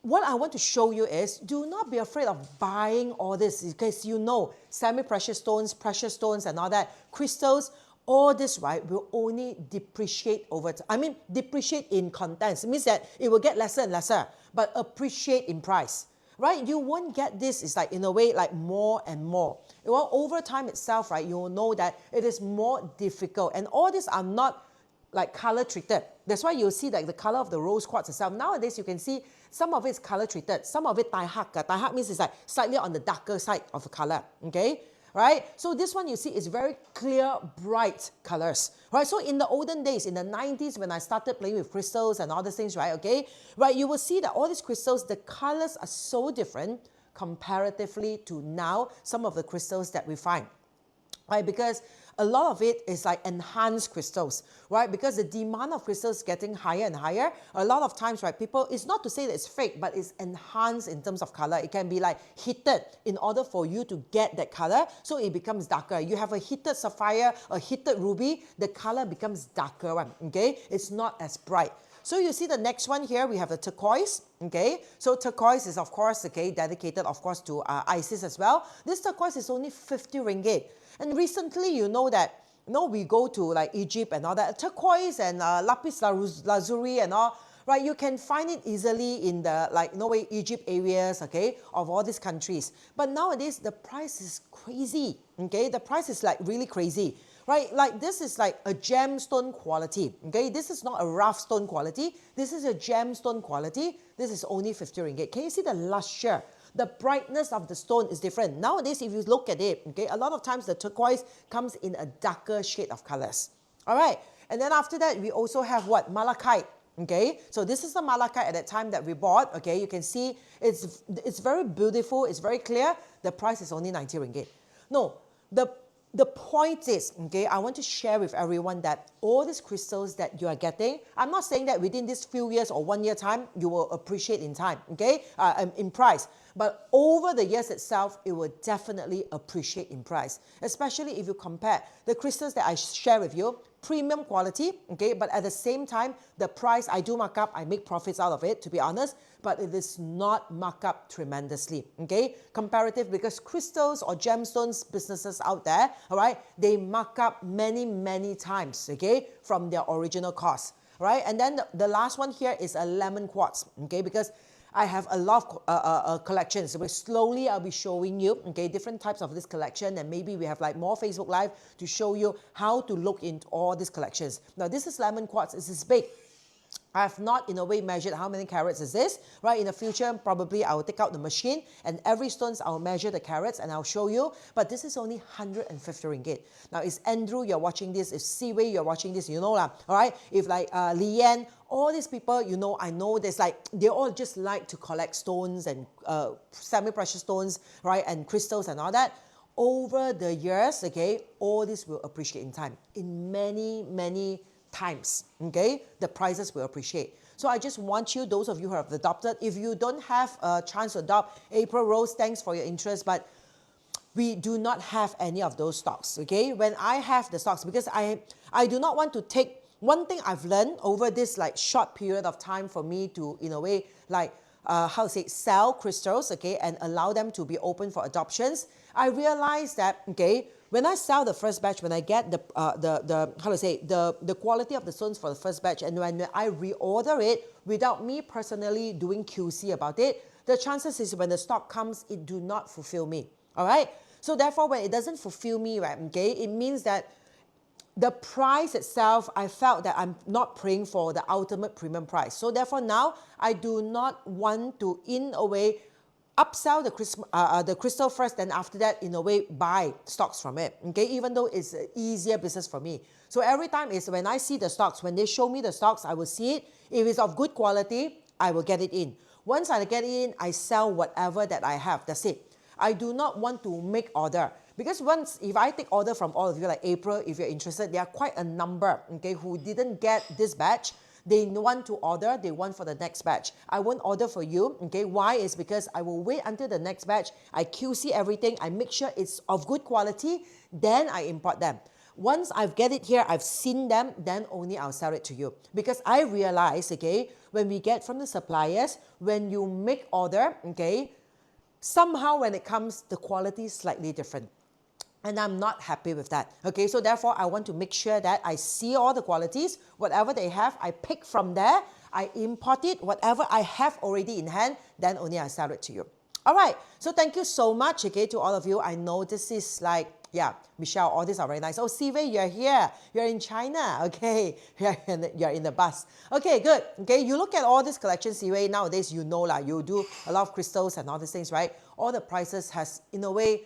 what I want to show you is, do not be afraid of buying all this, because you know, semi-precious stones, precious stones and all that, crystals, all this, right, will only depreciate over time. I mean, depreciate in contents. It means that it will get lesser and lesser, but appreciate in price, right? You won't get this, it's like in a way like more and more. Well, over time itself, right, you will know that it is more difficult. And all these are not like color treated. That's why you'll see like the color of the rose quartz itself. Nowadays you can see some of it's color treated, some of it tai hak. Tai hak means it's like slightly on the darker side of the color, okay? Right? So this one you see is very clear, bright colors, right? So in the olden days, in the 90s, when I started playing with crystals and all these things, right, okay, right, you will see that all these crystals, the colors are so different comparatively to now, some of the crystals that we find, right? Because a lot of it is like enhanced crystals, right? Because the demand of crystals is getting higher and higher. A lot of times, right, people, it's not to say that it's fake, but it's enhanced in terms of color. It can be like heated in order for you to get that color, so it becomes darker. You have a heated sapphire, a heated ruby, the color becomes darker one, okay? It's not as bright. So you see the next one here, we have the turquoise, okay? So turquoise is of course, okay, dedicated of course to Isis as well. This turquoise is only 50 ringgit. And recently, you know that, we go to like Egypt and all that, turquoise and lapis lazuli and all, right? You can find it easily in the Egypt areas, okay, of all these countries. But nowadays, the price is crazy, okay? The price is like really crazy, right? Like this is like a gemstone quality, okay? This is not a rough stone quality. This is a gemstone quality. This is only 50 ringgit. Can you see the luster? The brightness of the stone is different. Nowadays, if you look at it, okay, a lot of times the turquoise comes in a darker shade of colors. All right. And then after that, we also have what? Malachite. Okay. So this is the malachite at that time that we bought. Okay. You can see it's very beautiful. It's very clear. The price is only 90 ringgit. No, the point is, okay, I want to share with everyone that all these crystals that you are getting, I'm not saying that within these few years or 1 year time, you will appreciate in time, okay, in price. But over the years itself, it will definitely appreciate in price, especially if you compare the crystals that I share with you, premium quality, okay, but at the same time, the price, I do mark up, I make profits out of it, to be honest, but it is not marked up tremendously, okay? Comparative, because crystals or gemstones businesses out there, all right, they mark up many, many times, okay, from their original cost, right? And then the last one here is a lemon quartz, okay, because I have a lot of collections. But slowly I'll be showing you, okay, different types of this collection, and maybe we have like more Facebook Live to show you how to look into all these collections. Now this is lemon quartz. This is big. I have not in a way measured how many carats is this, right? In the future, probably I will take out the machine and every stones I'll measure the carats and I'll show you. But this is only 150 ringgit. Now, is Andrew, you're watching this, if Siwei, you're watching this, you know lah, all right? If like Lian, all these people, you know, I know there's like, they all just like to collect stones and semi-precious stones, right? And crystals and all that. Over the years, okay, all this will appreciate in time. In many, many times, okay, the prices will appreciate. So I just want you, those of you who have adopted, if you don't have a chance to adopt, April Rose, thanks for your interest, but we do not have any of those stocks, okay? When I have the stocks, because I do not want to take, one thing I've learned over this like short period of time for me to, in a way, like, sell crystals, okay, and allow them to be open for adoptions, I realized that, okay, when I sell the first batch, when I get the quality of the stones for the first batch, and when I reorder it without me personally doing QC about it, the chances is when the stock comes, it do not fulfill me, all right? So therefore, when it doesn't fulfill me, right, okay, it means that the price itself, I felt that I'm not praying for the ultimate premium price. So therefore now, I do not want to, in a way, upsell the crystal first, then after that, in a way, buy stocks from it, okay? Even though it's an easier business for me. So every time is when I see the stocks, when they show me the stocks, I will see it. If it's of good quality, I will get it in. Once I get it in, I sell whatever that I have. That's it. I do not want to make order. Because once, if I take order from all of you, like April, if you're interested, there are quite a number, okay, who didn't get this batch. They want to order, they want for the next batch. I won't order for you, okay? Why? Is because I will wait until the next batch. I QC everything, I make sure it's of good quality, then I import them. Once I've get it here, I've seen them, then only I'll sell it to you. Because I realize, okay, when we get from the suppliers, when you make order, okay, somehow when it comes, the quality is slightly different. And I'm not happy with that. Okay, so therefore, I want to make sure that I see all the qualities, whatever they have, I pick from there, I import it, whatever I have already in hand, then only I sell it to you. All right, so thank you so much, okay, to all of you. I know this is like Yeah, Michelle, all these are very nice. Oh, Siwei, you're here. You're in China. Okay, you're in the bus. Okay, good. Okay, you look at all these collections, Siwei, nowadays you know lah, you do a lot of crystals and all these things, right? All the prices has, in a way,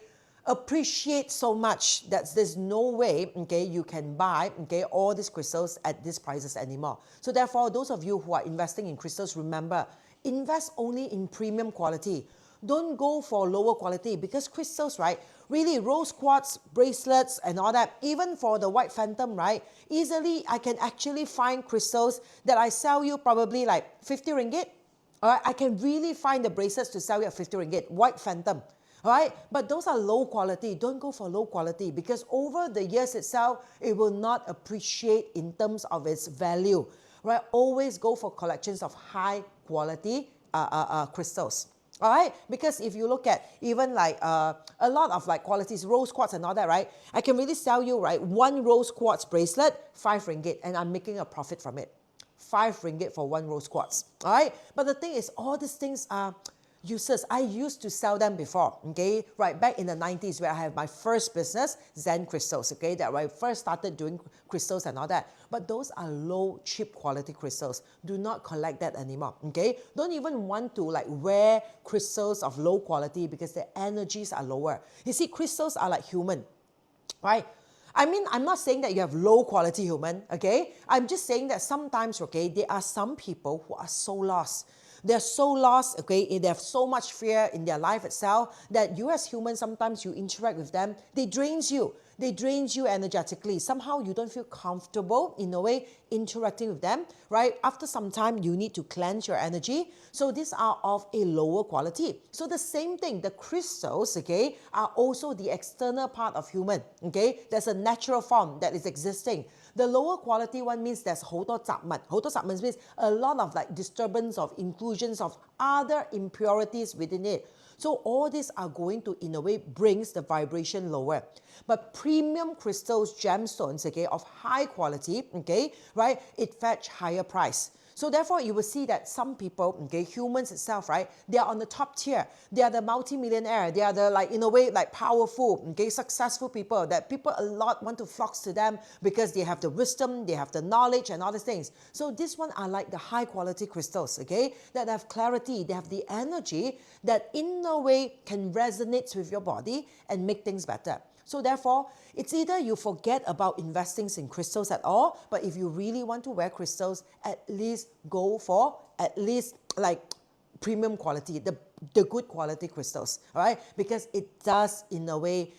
appreciate so much that there's no way, okay, you can buy, okay, all these crystals at these prices anymore. So therefore, those of you who are investing in crystals, remember, invest only in premium quality. Don't go for lower quality, because crystals, right, really rose quartz bracelets and all that, even for the white phantom, right, easily I can actually find crystals that I sell you probably like 50 ringgit. All right, I can really find the bracelets to sell you at 50 ringgit, white phantom. All right, but those are low quality. Don't go for low quality, because over the years itself, it will not appreciate in terms of its value. Right, always go for collections of high quality crystals. All right, because if you look at even like a lot of like qualities, rose quartz and all that, right, I can really sell you, right, one rose quartz bracelet, 5 ringgit, and I'm making a profit from it. 5 ringgit for one rose quartz. All right, but the thing is, all these things are useless. I used to sell them before, okay, right back in the 90s, where I have my first business, Zen Crystals, okay, that when I first started doing crystals and all that. But those are low, cheap quality crystals. Do not collect that anymore, okay? Don't even want to like wear crystals of low quality, because the energies are lower. You see, crystals are like human, right? I mean, I'm not saying that you have low quality human, okay? I'm just saying that sometimes, okay, there are some people who are so lost. They're so lost, okay, they have so much fear in their life itself that you as humans, sometimes you interact with them, they drains you. They drain you energetically. Somehow you don't feel comfortable in a way interacting with them, right? After some time, you need to cleanse your energy. So these are of a lower quality. So the same thing, the crystals, okay, are also the external part of human, okay? There's a natural form that is existing. The lower quality one means there's 好多雜物. 好多雜物 means a lot of like disturbance of inclusions of other impurities within it. So all these are going to, in a way, brings the vibration lower. But premium crystals, gemstones, okay, of high quality, okay, right, it fetch higher price. So therefore, you will see that some people, okay, humans itself, right, they are on the top tier. They are the multi-millionaire. They are the, like, in a way, like powerful, okay, successful people that people a lot want to flock to them because they have the wisdom, they have the knowledge and all these things. So this one are like the high quality crystals, okay, that have clarity, they have the energy that in a way can resonate with your body and make things better. So therefore, it's either you forget about investing in crystals at all, but if you really want to wear crystals, at least go for at least like premium quality, the good quality crystals, all right? Because it does in a way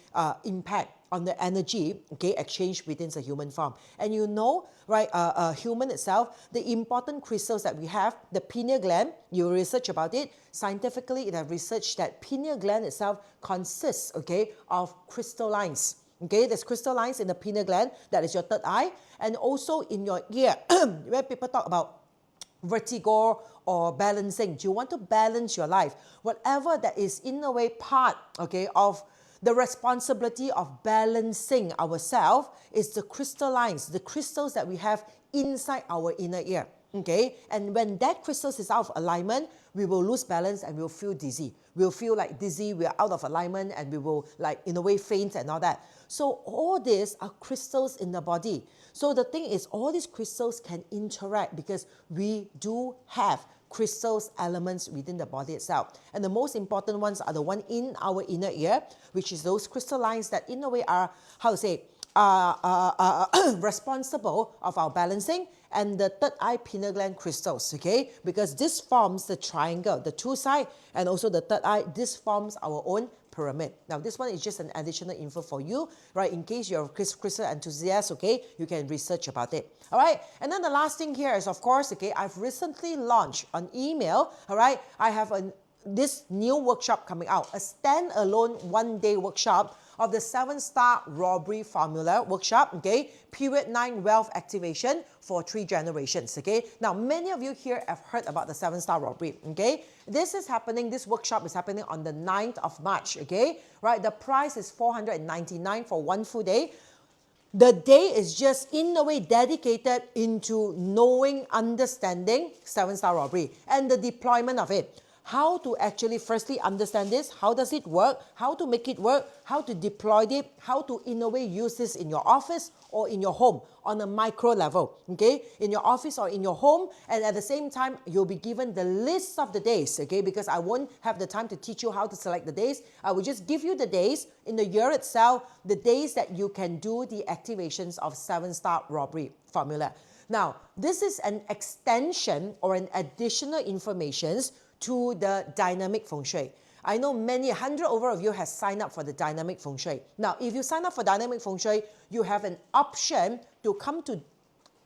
impact on the energy, okay, exchange within the human form. And you know, right, human itself, the important crystals that we have, the pineal gland, you research about it, scientifically it have researched that pineal gland itself consists, okay, of crystallines. Okay, there's crystallines in the pineal gland, that is your third eye, and also in your ear, where people talk about vertigo or balancing. Do you want to balance your life? Whatever that is in a way part, okay, of the responsibility of balancing ourselves is the crystallines, the crystals that we have inside our inner ear. Okay, and when that crystals is out of alignment, we will lose balance and we'll feel dizzy. We'll feel like dizzy, we're out of alignment, and we will like in a way faint and all that. So all these are crystals in the body. So the thing is, all these crystals can interact because we do have crystals elements within the body itself. And the most important ones are the one in our inner ear, which is those crystallines that in a way are, how to say, responsible of our balancing, and the third eye pineal gland crystals, okay? Because this forms the triangle, the two side, and also the third eye, this forms our own pyramid. Now, this one is just an additional info for you, right? In case you're a crystal enthusiast, okay, you can research about it. All right, and then the last thing here is, of course, okay, I've recently launched on email, all right, I have this new workshop coming out, a standalone one-day workshop of the 7-star robbery formula workshop, okay, period 9 wealth activation for 3 generations, okay. Now, many of you here have heard about the 7-star robbery, okay. This is happening, this workshop is happening on the 9th of March, okay, right. The price is $499 for 1 full day. The day is just in a way dedicated into knowing, understanding 7-star robbery and the deployment of it. how to actually firstly understand this, how does it work, how to make it work, how to deploy it, how to in a way use this in your office or in your home on a micro level, okay, in your office or in your home, and at the same time you'll be given the list of the days, okay, because I won't have the time to teach you how to select the days. I will just give you the days in the year itself, the days that you can do the activations of 7-star robbery formula. Now, this is an extension or an additional information to the dynamic feng shui. I know many, 100 over of you has signed up for the dynamic feng shui. Now, if you sign up for dynamic feng shui, you have an option to come to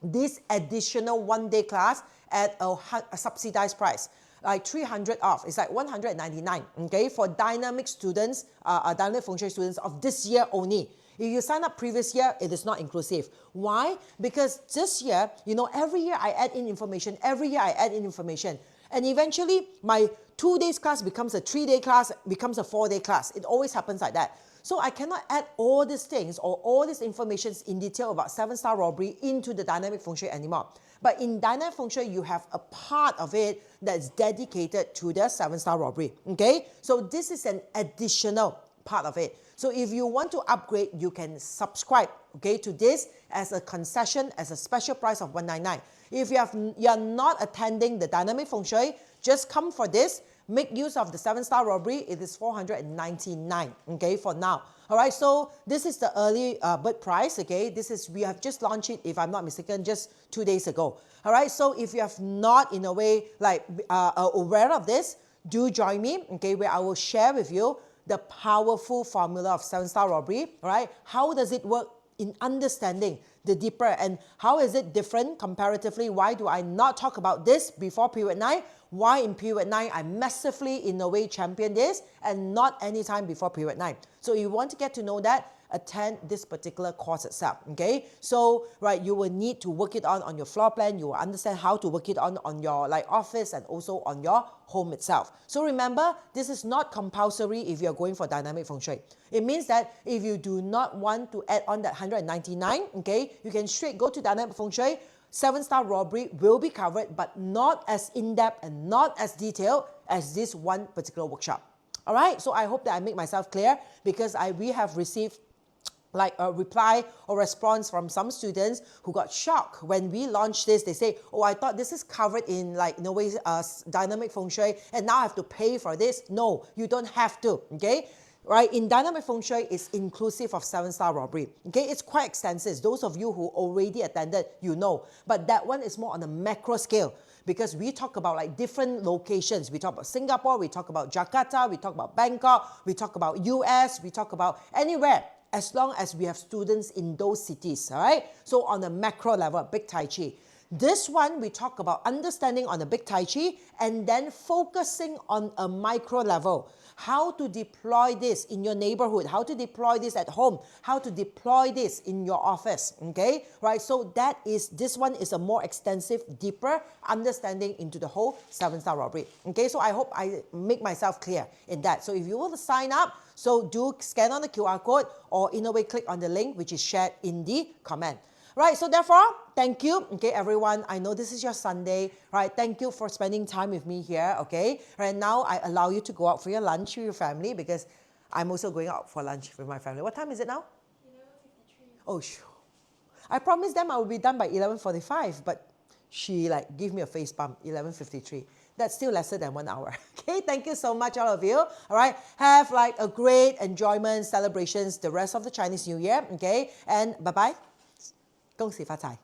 this additional 1-day class at a subsidized price, like 300 off. It's like 199, okay, for dynamic students, dynamic feng shui students of this year only. If you sign up previous year, it is not inclusive. Why? Because this year, you know, every year I add in information, every year I add in information. And eventually, my 2 days class becomes a 3-day class, becomes a 4-day class. It always happens like that. So I cannot add all these things or all these information in detail about 7-star robbery into the dynamic feng shui anymore. But in dynamic feng shui, you have a part of it that's dedicated to the 7-star robbery. Okay? So this is an additional part of it. So if you want to upgrade, you can subscribe, okay, to this as a concession, as a special price of 199. If you're not attending the dynamic feng shui, just come for this. Make use of the 7-star robbery. It is 499, okay, for now. All right, so this is the early bird price, okay. We have just launched it, if I'm not mistaken, just 2 days ago. All right, so if you have not, in a way, like aware of this, do join me, okay, where I will share with you the powerful formula of 7-star robbery, right? How does it work in understanding the deeper, and how is it different comparatively? Why do I not talk about this before period 9? Why in period 9 I massively in a way champion this and not any time before period 9? So if you want to get to know that, attend this particular course itself, okay? So, right, you will need to work it on your floor plan. You will understand how to work it on your like office and also on your home itself. So remember, this is not compulsory if you're going for dynamic feng shui. It means that if you do not want to add on that 199, okay, you can straight go to dynamic feng shui. 7-star robbery will be covered, but not as in-depth and not as detailed as this one particular workshop. All right, so I hope that I make myself clear, because we have received like a reply or response from some students who got shocked when we launched this. They say, oh, I thought this is covered in like no way dynamic feng shui, and now I have to pay for this. No, you don't have to, okay? Right, in dynamic feng shui, it's inclusive of 7-star robbery. Okay, it's quite extensive. Those of you who already attended, you know. But that one is more on a macro scale, because we talk about like different locations. We talk about Singapore, we talk about Jakarta, we talk about Bangkok, we talk about US, we talk about anywhere, as long as we have students in those cities, all right? So on a macro level, big Tai Chi. This one, we talk about understanding on the big Tai Chi and then focusing on a micro level. How to deploy this in your neighborhood, how to deploy this at home, how to deploy this in your office, okay? Right, so this one is a more extensive, deeper understanding into the whole 7-star robbery. Okay, so I hope I make myself clear in that. So if you want to sign up, so do scan on the QR code or in a way click on the link which is shared in the comment. Right, so therefore, thank you, okay, everyone. I know this is your Sunday, right? Thank you for spending time with me here, okay? Right now, I allow you to go out for your lunch with your family, because I'm also going out for lunch with my family. What time is it now? 11:53. Oh, sure. I promised them I will be done by 11:45, but she like gave me a face bump, 11:53. That's still lesser than 1 hour. Okay, thank you so much, all of you. All right, have like a great enjoyment, celebrations, the rest of the Chinese New Year, okay? And bye-bye. 恭喜發財